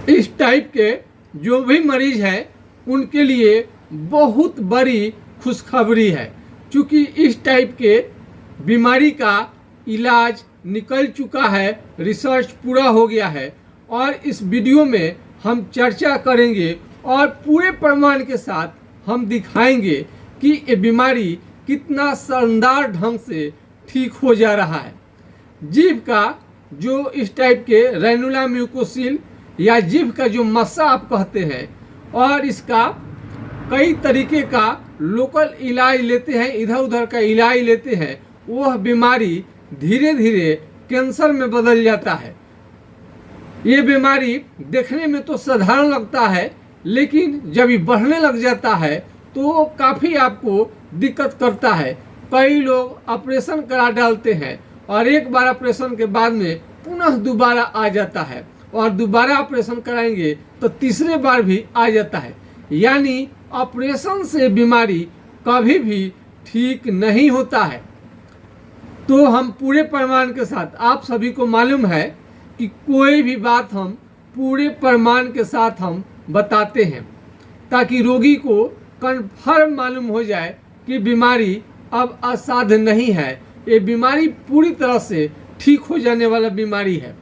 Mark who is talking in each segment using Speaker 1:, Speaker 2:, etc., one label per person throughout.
Speaker 1: इस टाइप के जो भी मरीज है उनके लिए बहुत बड़ी खुशखबरी है, क्योंकि इस टाइप के बीमारी का इलाज निकल चुका है, रिसर्च पूरा हो गया है और इस वीडियो में हम चर्चा करेंगे और पूरे प्रमाण के साथ हम दिखाएंगे कि ये बीमारी कितना शानदार ढंग से ठीक हो जा रहा है। जीभ का जो इस टाइप के रेनुला म्यूकोसिल या जीभ का जो मस्सा आप कहते हैं, और इसका कई तरीके का लोकल इलाज लेते हैं, इधर उधर का इलाज लेते हैं, वह बीमारी धीरे धीरे कैंसर में बदल जाता है। ये बीमारी देखने में तो साधारण लगता है, लेकिन जब ये बढ़ने लग जाता है तो काफ़ी आपको दिक्कत करता है। कई लोग ऑपरेशन करा डालते हैं और एक बार ऑपरेशन के बाद में पुनः दोबारा आ जाता है और दोबारा ऑपरेशन कराएंगे तो तीसरे बार भी आ जाता है। यानी ऑपरेशन से बीमारी कभी भी ठीक नहीं होता है। तो हम पूरे प्रमाण के साथ, आप सभी को मालूम है कि कोई भी बात हम पूरे प्रमाण के साथ हम बताते हैं ताकि रोगी को कन्फर्म मालूम हो जाए कि बीमारी अब असाध्य नहीं है, ये बीमारी पूरी तरह से ठीक हो जाने वाला बीमारी है।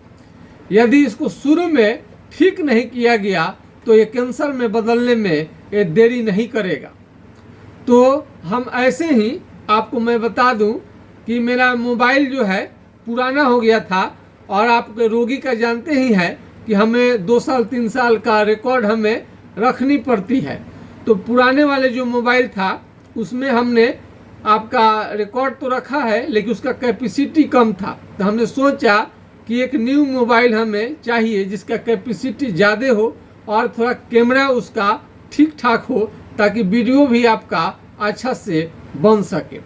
Speaker 1: यदि इसको शुरू में ठीक नहीं किया गया तो ये कैंसर में बदलने में ये देरी नहीं करेगा। तो हम ऐसे ही आपको मैं बता दूं कि मेरा मोबाइल जो है पुराना हो गया था और आप रोगी का जानते ही हैं कि हमें 2 साल 3 साल का रिकॉर्ड हमें रखनी पड़ती है। तो पुराने वाले जो मोबाइल था उसमें हमने आपका रिकॉर्ड तो रखा है, लेकिन उसका कैपेसिटी कम था। तो हमने सोचा कि एक न्यू मोबाइल हमें चाहिए जिसका कैपेसिटी ज़्यादा हो और थोड़ा कैमरा उसका ठीक ठाक हो, ताकि वीडियो भी आपका अच्छा से बन सके।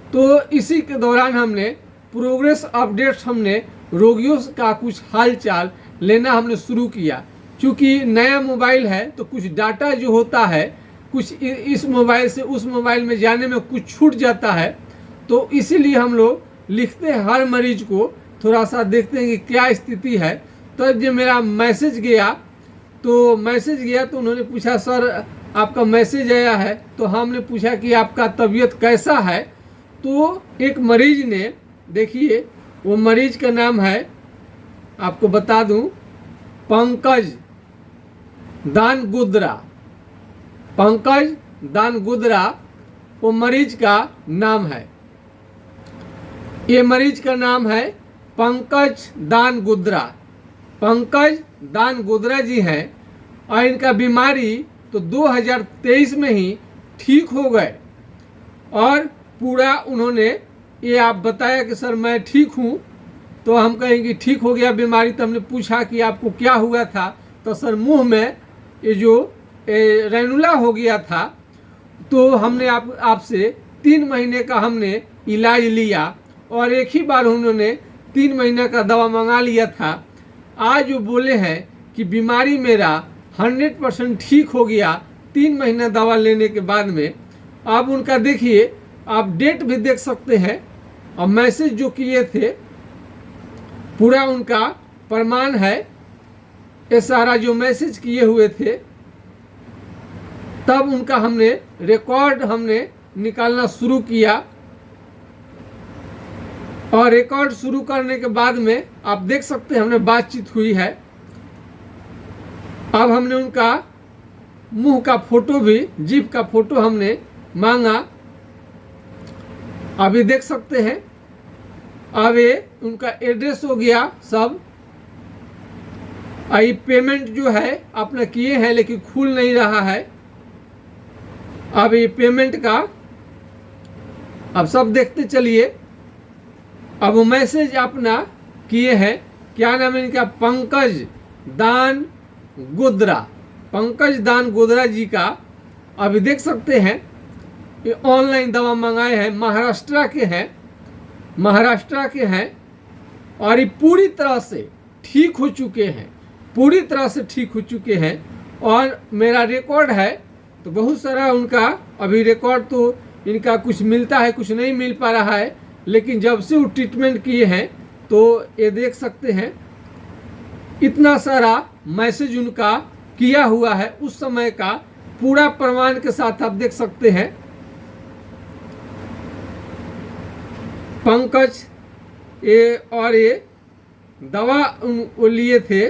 Speaker 1: तो इसी के दौरान हमने प्रोग्रेस अपडेट्स, हमने रोगियों का कुछ हालचाल लेना हमने शुरू किया। क्योंकि नया मोबाइल है तो कुछ डाटा जो होता है, कुछ इस मोबाइल से उस मोबाइल में जाने में कुछ छूट जाता है। तो इसीलिए हम लोग लिखते हैं हर मरीज को, थोड़ा सा देखते हैं कि क्या स्थिति है। तो जब मेरा मैसेज गया तो उन्होंने पूछा, सर आपका मैसेज आया है। तो हमने पूछा कि आपका तबीयत कैसा है। तो एक मरीज ने, देखिए वो मरीज का नाम है, आपको बता दूं, पंकज दानगुद्रा। पंकज दानगुद्रा वो मरीज का नाम है। ये मरीज का नाम है पंकज दानगुद्रा। पंकज दानगुद्रा जी हैं और इनका बीमारी तो 2023 में ही ठीक हो गए और पूरा उन्होंने ये आप बताया कि सर मैं ठीक हूँ। तो हम कहेंगे ठीक हो गया बीमारी। तो हमने पूछा कि आपको क्या हुआ था। तो सर मुंह में ये जो रेनुला हो गया था। तो हमने आपसे 3 महीने का हमने इलाज लिया और एक ही बार उन्होंने 3 महीने का दवा मंगा लिया था। आज वो बोले हैं कि बीमारी मेरा 100% ठीक हो गया 3 महीना दवा लेने के बाद में। आप उनका देखिए, आप डेट भी देख सकते हैं और मैसेज जो किए थे पूरा उनका प्रमाण है। ये सारा जो मैसेज किए हुए थे तब उनका हमने रिकॉर्ड निकालना शुरू किया और रिकॉर्ड शुरू करने के बाद में आप देख सकते हैं हमने बातचीत हुई है। अब हमने उनका मुंह का फोटो भी, जीभ का फोटो हमने मांगा। अभी देख सकते हैं। अब ये उनका एड्रेस हो गया सब। आई पेमेंट जो है आपने किए हैं लेकिन खुल नहीं रहा है। अब ये पेमेंट का अब सब देखते चलिए। अब वो मैसेज अपना किए हैं, क्या नाम है इनका, पंकज दानगुद्रा। पंकज दानगुद्रा जी का अभी देख सकते हैं। ये ऑनलाइन दवा मंगाए हैं, महाराष्ट्र के हैं और ये पूरी तरह से ठीक हो चुके हैं, पूरी तरह से ठीक हो चुके हैं। और मेरा रिकॉर्ड है तो बहुत सारा उनका अभी रिकॉर्ड, तो इनका कुछ मिलता है कुछ नहीं मिल पा रहा है। लेकिन जब से वो ट्रीटमेंट किए हैं तो ये देख सकते हैं इतना सारा मैसेज उनका किया हुआ है, उस समय का पूरा प्रमाण के साथ आप देख सकते हैं। पंकज ये दवा वो लिए थे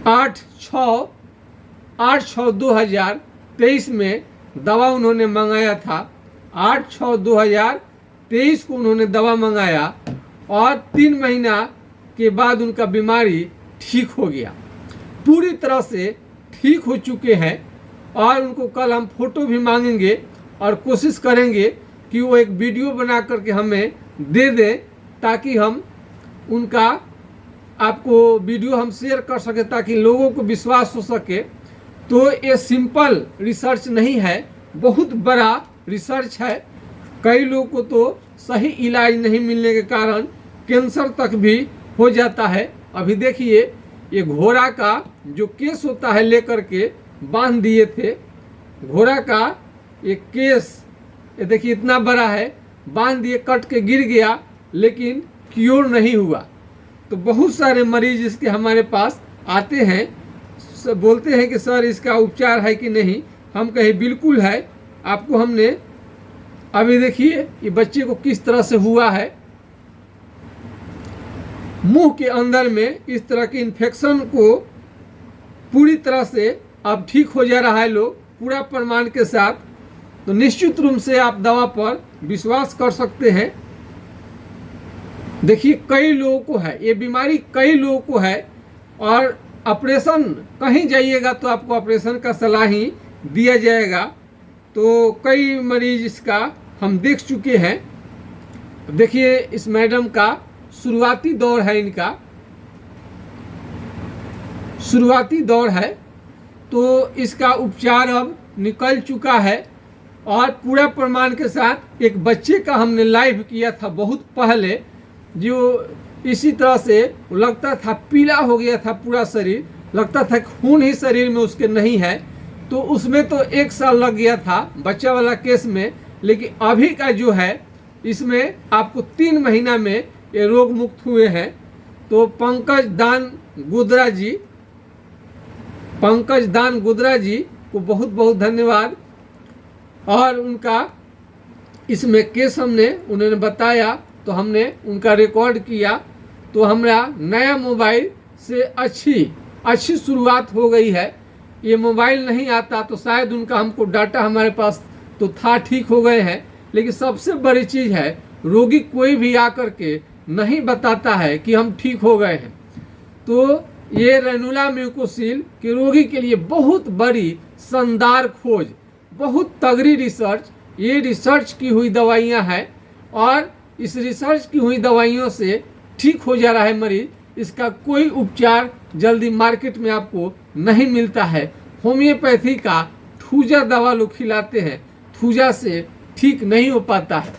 Speaker 1: 8/6/2023 में दवा उन्होंने मंगाया था। 8/6/2023 को उन्होंने दवा मंगाया और 3 महीना के बाद उनका बीमारी ठीक हो गया, पूरी तरह से ठीक हो चुके हैं। और उनको कल हम फोटो भी मांगेंगे और कोशिश करेंगे कि वो एक वीडियो बना करके हमें दे दें, ताकि हम उनका आपको वीडियो हम शेयर कर सके, ताकि लोगों को विश्वास हो सके। तो ये सिंपल रिसर्च नहीं है, बहुत बड़ा रिसर्च है। कई लोगों को तो सही इलाज नहीं मिलने के कारण कैंसर तक भी हो जाता है। अभी देखिए ये घोड़ा का जो केस होता है लेकर के बांध दिए थे, घोड़ा का ये केस ये देखिए इतना बड़ा है, बांध दिए, कट के गिर गया, लेकिन क्योर नहीं हुआ। तो बहुत सारे मरीज इसके हमारे पास आते हैं, बोलते हैं कि सर इसका उपचार है कि नहीं। हम कहे बिल्कुल है। आपको हमने अभी देखिए ये बच्चे को किस तरह से हुआ है, मुंह के अंदर में इस तरह के इन्फेक्शन को पूरी तरह से अब ठीक हो जा रहा है लोग, पूरा प्रमाण के साथ। तो निश्चित रूप से आप दवा पर विश्वास कर सकते हैं। देखिए कई लोगों को है ये बीमारी, कई लोगों को है, और ऑपरेशन कहीं जाइएगा तो आपको ऑपरेशन का सलाह ही दिया जाएगा। तो कई मरीज इसका हम देख चुके हैं। देखिए इस मैडम का शुरुआती दौर है, इनका शुरुआती दौर है, तो इसका उपचार अब निकल चुका है। और पूरा प्रमाण के साथ एक बच्चे का हमने लाइव किया था बहुत पहले, जो इसी तरह से लगता था पीला हो गया था पूरा शरीर, लगता था खून ही शरीर में उसके नहीं है। तो उसमें तो 1 साल लग गया था बच्चा वाला केस में, लेकिन अभी का जो है इसमें आपको 3 महीना में ये रोग मुक्त हुए हैं। तो पंकज दान गुद्रा जी को बहुत बहुत धन्यवाद। और उनका इसमें केस हमने उन्होंने बताया तो हमने उनका रिकॉर्ड किया। तो हमारा नया मोबाइल से अच्छी शुरुआत हो गई है। ये मोबाइल नहीं आता तो शायद उनका हमको डाटा हमारे पास तो था, ठीक हो गए हैं। लेकिन सबसे बड़ी चीज़ है रोगी कोई भी आकर के नहीं बताता है कि हम ठीक हो गए हैं। तो ये रेनुला म्यूकोसिल के रोगी के लिए बहुत बड़ी शानदार खोज, बहुत तगड़ी रिसर्च, ये रिसर्च की हुई दवाइयाँ हैं। और इस रिसर्च की हुई दवाइयों से ठीक हो जा रहा है मरीज। इसका कोई उपचार जल्दी मार्केट में आपको नहीं मिलता है। होम्योपैथी का थूजा दवा लोग खिलाते हैं, थूजा से ठीक नहीं हो पाता है,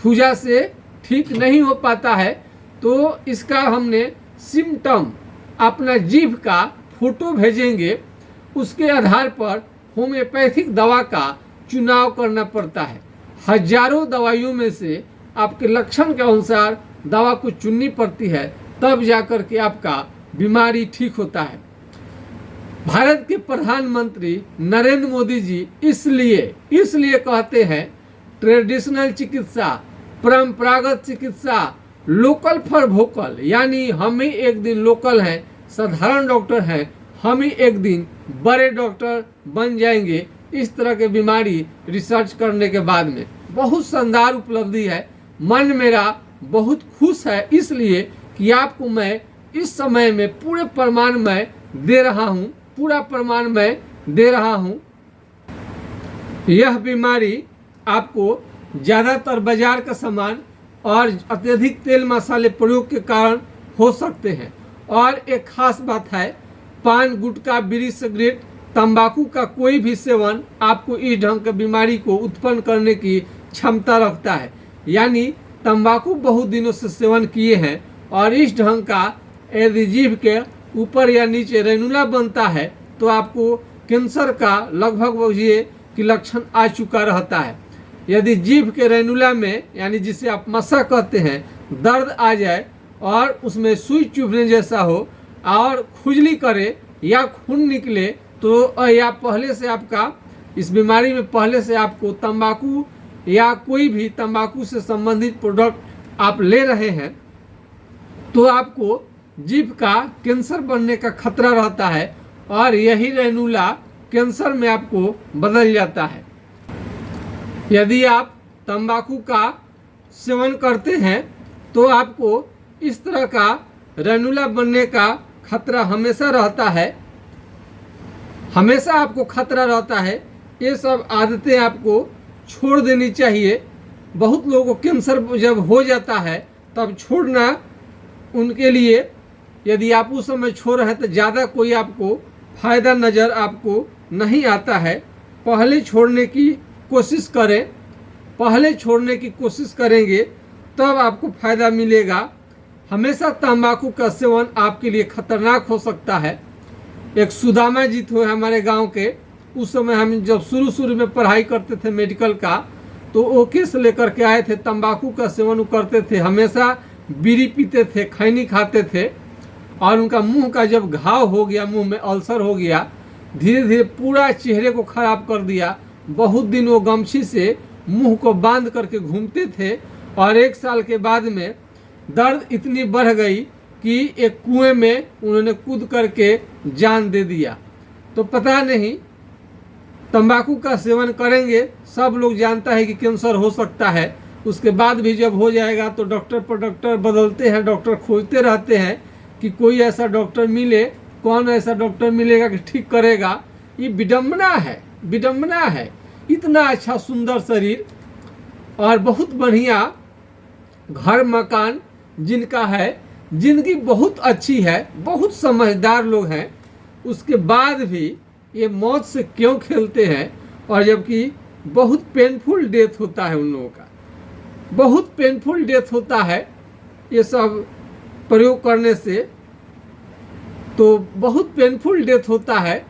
Speaker 1: थूजा से ठीक नहीं हो पाता है। तो इसका हमने सिम्टम अपना जीभ का फोटो भेजेंगे, उसके आधार पर होम्योपैथिक दवा का चुनाव करना पड़ता है। हजारों दवाइयों में से आपके लक्षण के अनुसार दवा को चुननी पड़ती है, तब जाकर के आपका बीमारी ठीक होता है। भारत के प्रधानमंत्री नरेंद्र मोदी जी इसलिए कहते हैं ट्रेडिशनल चिकित्सा, परंपरागत चिकित्सा, लोकल फॉर वोकल, यानी हम ही एक दिन लोकल हैं, साधारण डॉक्टर हैं, हम ही एक दिन बड़े डॉक्टर बन जाएंगे। इस तरह के बीमारी रिसर्च करने के बाद में बहुत शानदार उपलब्धि है। मन मेरा बहुत खुश है इसलिए कि आपको मैं इस समय में पूरे प्रमाण मैं दे रहा हूँ, पूरा प्रमाण मैं दे रहा हूँ। यह बीमारी आपको ज़्यादातर बाजार का सामान और अत्यधिक तेल मसाले प्रयोग के कारण हो सकते हैं। और एक खास बात है, पान, गुटखा, बीड़ी, सिगरेट, तंबाकू का कोई भी सेवन आपको इस ढंग की बीमारी को उत्पन्न करने की क्षमता रखता है। यानी तंबाकू बहुत दिनों से सेवन किए हैं और इस ढंग का यदि जीभ के ऊपर या नीचे रेनुला बनता है तो आपको कैंसर का लगभग बुझिए कि लक्षण आ चुका रहता है। यदि जीभ के रेनुला में, यानी जिसे आप मस्सा कहते हैं, दर्द आ जाए और उसमें सुई चुभने जैसा हो, और खुजली करे या खून निकले तो या पहले से आपका इस बीमारी में पहले से आपको तंबाकू या कोई भी तंबाकू से संबंधित प्रोडक्ट आप ले रहे हैं तो आपको जीभ का कैंसर बनने का खतरा रहता है और यही रेनुला कैंसर में आपको बदल जाता है। यदि आप तंबाकू का सेवन करते हैं तो आपको इस तरह का रेनुला बनने का खतरा हमेशा रहता है, हमेशा आपको खतरा रहता है। ये सब आदतें आपको छोड़ देनी चाहिए। बहुत लोगों को कैंसर जब हो जाता है तब छोड़ना उनके लिए, यदि आप उस समय छोड़ रहे हैं तो ज़्यादा कोई आपको फ़ायदा नज़र आपको नहीं आता है। पहले छोड़ने की कोशिश करें, पहले छोड़ने की कोशिश करेंगे तब आपको फ़ायदा मिलेगा। हमेशा तंबाकू का सेवन आपके लिए खतरनाक हो सकता है। एक सुदामा जी थे हमारे गांव के, उस समय हम जब शुरू में पढ़ाई करते थे मेडिकल का, तो वो केस लेकर के आए थे। तंबाकू का सेवन करते थे, हमेशा बीड़ी पीते थे, खैनी खाते थे और उनका मुंह का जब घाव हो गया, मुंह में अल्सर हो गया, धीरे धीरे पूरा चेहरे को खराब कर दिया। बहुत दिन वो गमछी से मुंह को बांध करके घूमते थे और 1 साल के बाद में दर्द इतनी बढ़ गई कि एक कुएं में उन्होंने कूद करके जान दे दिया। तो पता नहीं, तंबाकू का सेवन करेंगे, सब लोग जानता है कि कैंसर हो सकता है, उसके बाद भी जब हो जाएगा तो डॉक्टर पर डॉक्टर बदलते हैं, डॉक्टर खोजते रहते हैं कि कोई ऐसा डॉक्टर मिले, कौन ऐसा डॉक्टर मिलेगा कि ठीक करेगा। ये विडम्बना है, विडम्बना है। इतना अच्छा सुंदर शरीर और बहुत बढ़िया घर मकान जिनका है, जिंदगी बहुत अच्छी है, बहुत समझदार लोग हैं, उसके बाद भी ये मौत से क्यों खेलते हैं। और जबकि बहुत पेनफुल डेथ होता है उन लोगों का, बहुत पेनफुल डेथ होता है ये सब प्रयोग करने से, तो बहुत पेनफुल डेथ होता है।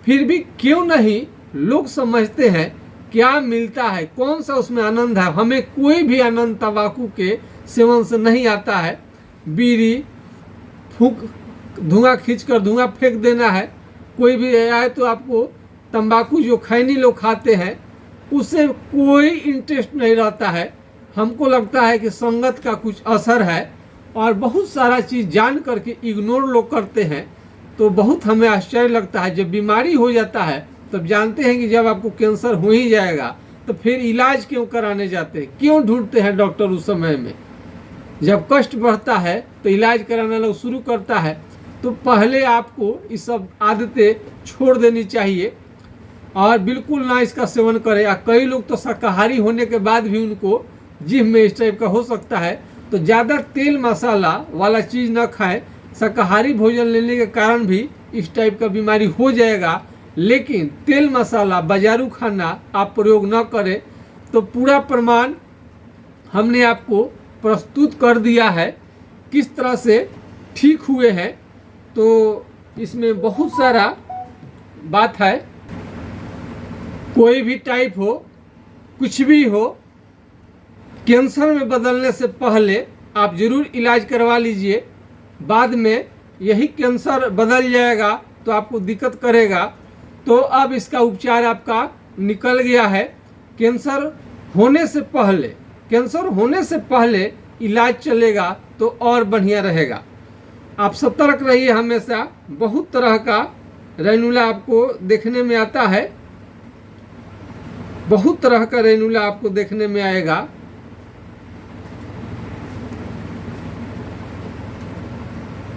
Speaker 1: फिर भी क्यों नहीं लोग समझते हैं क्या मिलता है, कौन सा उसमें आनंद है। हमें कोई भी आनंद तंबाकू के सेवन से नहीं आता है। बीड़ी फूंक, धुआं खींचकर धुआं फेंक देना है। कोई भी आए तो आपको तंबाकू जो खैनी लोग खाते हैं उससे कोई इंटरेस्ट नहीं रहता है। हमको लगता है कि संगत का कुछ असर है और बहुत सारा चीज़ जान करके इग्नोर लोग करते हैं। तो बहुत हमें आश्चर्य लगता है। जब बीमारी हो जाता है तब जानते हैं कि जब आपको कैंसर हो ही जाएगा तो फिर इलाज क्यों कराने जाते हैं, क्यों ढूंढते हैं डॉक्टर उस समय में। जब कष्ट बढ़ता है तो इलाज कराना लोग शुरू करता है। तो पहले आपको ये सब आदतें छोड़ देनी चाहिए और बिल्कुल ना इसका सेवन करें। या कई लोग तो शाकाहारी होने के बाद भी उनको जिम में इस टाइप का हो सकता है, तो ज़्यादा तेल मसाला वाला चीज़ ना खाएं। शाकाहारी भोजन लेने के कारण भी इस टाइप का बीमारी हो जाएगा, लेकिन तेल मसाला बाजारू खाना आप प्रयोग न करें। तो पूरा प्रमाण हमने आपको प्रस्तुत कर दिया है किस तरह से ठीक हुए हैं। तो इसमें बहुत सारा बात है। कोई भी टाइप हो, कुछ भी हो, कैंसर में बदलने से पहले आप ज़रूर इलाज करवा लीजिए। बाद में यही कैंसर बदल जाएगा तो आपको दिक्कत करेगा। तो अब इसका उपचार आपका निकल गया है। कैंसर होने से पहले, कैंसर होने से पहले इलाज चलेगा तो और बढ़िया रहेगा। आप सतर्क रहिए हमेशा। बहुत तरह का रेनुला आपको देखने में आता है, बहुत तरह का रेनुला आपको देखने में आएगा।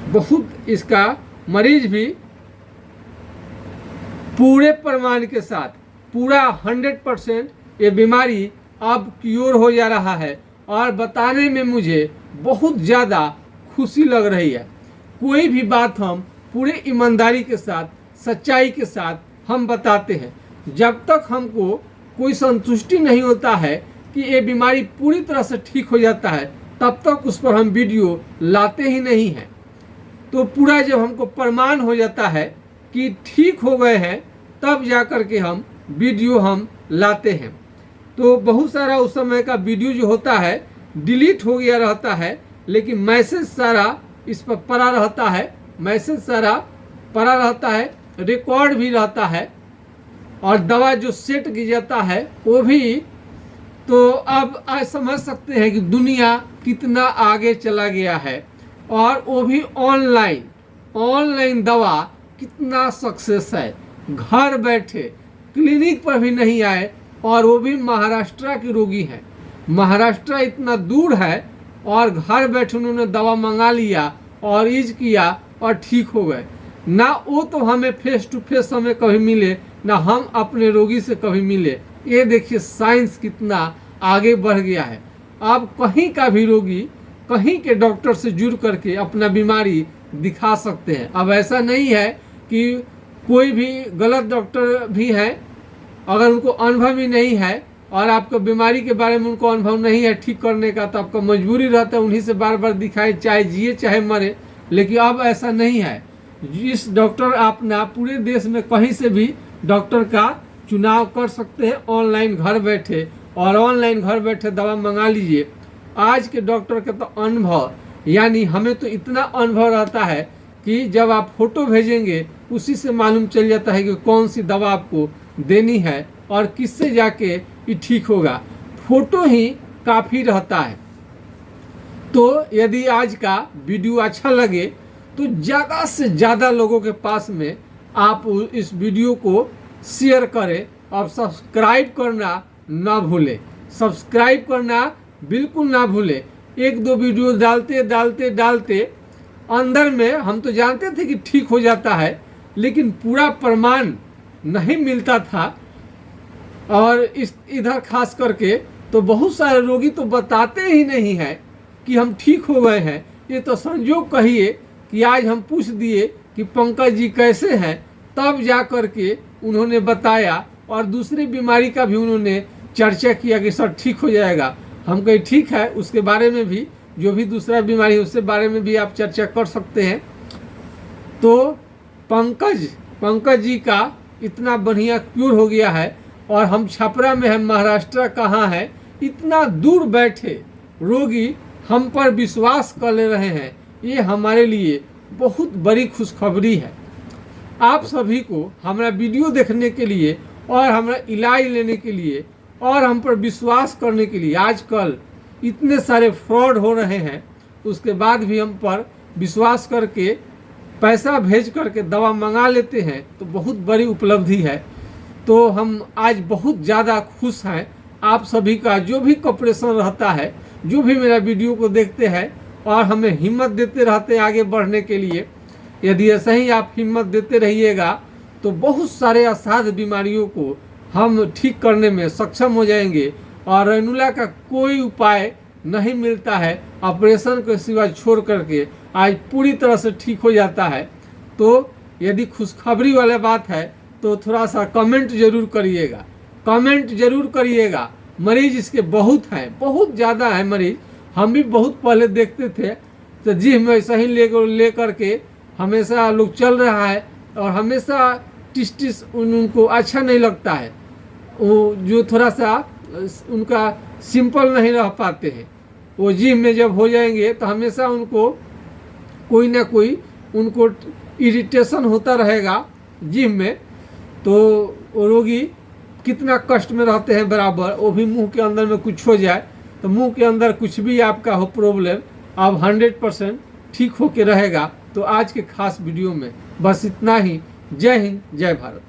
Speaker 1: बहुत इसका मरीज भी पूरे प्रमाण के साथ, पूरा 100% ये बीमारी अब क्योर हो जा रहा है और बताने में मुझे बहुत ज़्यादा खुशी लग रही है। कोई भी बात हम पूरे ईमानदारी के साथ, सच्चाई के साथ हम बताते हैं। जब तक हमको कोई संतुष्टि नहीं होता है कि ये बीमारी पूरी तरह से ठीक हो जाता है, तब तक उस पर हम वीडियो लाते ही नहीं हैं। तो पूरा जब हमको प्रमाण हो जाता है कि ठीक हो गए हैं, तब जा कर के हम वीडियो हम लाते हैं। तो बहुत सारा उस समय का वीडियो जो होता है डिलीट हो गया रहता है, लेकिन मैसेज सारा इस पर पड़ा रहता है। मैसेज सारा पड़ा रहता है, रिकॉर्ड भी रहता है और दवा जो सेट की जाता है वो भी। तो अब आज समझ सकते हैं कि दुनिया कितना आगे चला गया है और वो भी ऑनलाइन दवा कितना सक्सेस है। घर बैठे क्लिनिक पर भी नहीं आए और वो भी महाराष्ट्र के रोगी हैं। महाराष्ट्र इतना दूर है और घर बैठे उन्होंने दवा मंगा लिया और यूज किया और ठीक हो गए। ना वो तो हमें फेस टू फेस हमें कभी मिले, ना हम अपने रोगी से कभी मिले। ये देखिए साइंस कितना आगे बढ़ गया है। अब कहीं का भी रोगी कहीं के डॉक्टर से जुड़ करके अपना बीमारी दिखा सकते हैं। अब ऐसा नहीं है कि कोई भी गलत डॉक्टर भी है, अगर उनको अनुभव ही नहीं है और आपको बीमारी के बारे में उनको अनुभव नहीं है ठीक करने का, तो आपका मजबूरी रहता है उन्हीं से बार बार दिखाए, चाहे जिए चाहे मरे। लेकिन अब ऐसा नहीं है। जिस डॉक्टर आप ना पूरे देश में कहीं से भी डॉक्टर का चुनाव कर सकते हैं ऑनलाइन घर बैठे, और ऑनलाइन घर बैठे दवा मंगा लीजिए। आज के डॉक्टर का तो अनुभव, यानी हमें तो इतना अनुभव रहता है कि जब आप फोटो भेजेंगे उसी से मालूम चल जाता है कि कौन सी दवा आपको देनी है और किससे जाके ये ठीक होगा। फोटो ही काफ़ी रहता है। तो यदि आज का वीडियो अच्छा लगे तो ज़्यादा से ज़्यादा लोगों के पास में आप इस वीडियो को शेयर करें और सब्सक्राइब करना ना भूलें। सब्सक्राइब करना बिल्कुल ना भूलें। एक दो वीडियो डालते अंदर में हम तो जानते थे कि ठीक हो जाता है, लेकिन पूरा प्रमाण नहीं मिलता था। और इधर खास करके तो बहुत सारे रोगी तो बताते ही नहीं हैं कि हम ठीक हो गए हैं। ये तो संजोग कहिए कि आज हम पूछ दिए कि पंकज जी कैसे हैं, तब जा कर के उन्होंने बताया और दूसरी बीमारी का भी उन्होंने चर्चा किया कि सर ठीक हो जाएगा। हम कहीं ठीक है, उसके बारे में भी जो भी दूसरा बीमारी है उसके बारे में भी आप चर्चा कर सकते हैं। तो पंकज जी का इतना बढ़िया क्यूर हो गया है और हम छपरा में हैं, महाराष्ट्र कहाँ है, इतना दूर बैठे रोगी हम पर विश्वास कर ले रहे हैं। ये हमारे लिए बहुत बड़ी खुशखबरी है। आप सभी को हमारा वीडियो देखने के लिए और हमारा इलाज लेने के लिए और हम पर विश्वास करने के लिए, आजकल इतने सारे फ्रॉड हो रहे हैं उसके बाद भी हम पर विश्वास करके पैसा भेज करके दवा मंगा लेते हैं, तो बहुत बड़ी उपलब्धि है। तो हम आज बहुत ज़्यादा खुश हैं। आप सभी का जो भी कॉपरेशन रहता है, जो भी मेरा वीडियो को देखते हैं और हमें हिम्मत देते रहते हैं आगे बढ़ने के लिए, यदि ऐसा ही आप हिम्मत देते रहिएगा तो बहुत सारे असाध्य बीमारियों को हम ठीक करने में सक्षम हो जाएंगे। और रेनुला का कोई उपाय नहीं मिलता है ऑपरेशन के सिवा छोड़ करके, आज पूरी तरह से ठीक हो जाता है। तो यदि खुशखबरी वाला बात है तो थोड़ा सा कमेंट जरूर करिएगा। मरीज इसके बहुत हैं, बहुत ज़्यादा है मरीज। हम भी बहुत पहले देखते थे तो जिम में ऐसा ही ले करके हमेशा लोग चल रहा है और हमेशा टिस उनको अच्छा नहीं लगता है। वो जो थोड़ा सा उनका सिंपल नहीं रह पाते हैं, वो जिम में जब हो जाएंगे तो हमेशा उनको कोई ना कोई उनको इरिटेशन होता रहेगा जिम में। तो वो रोगी कितना कष्ट में रहते हैं बराबर। वो भी मुंह के अंदर में कुछ हो जाए तो मुंह के अंदर कुछ भी आपका हो प्रॉब्लम, अब 100% ठीक होके रहेगा। तो आज के खास वीडियो में बस इतना ही। जय हिंद, जय भारत।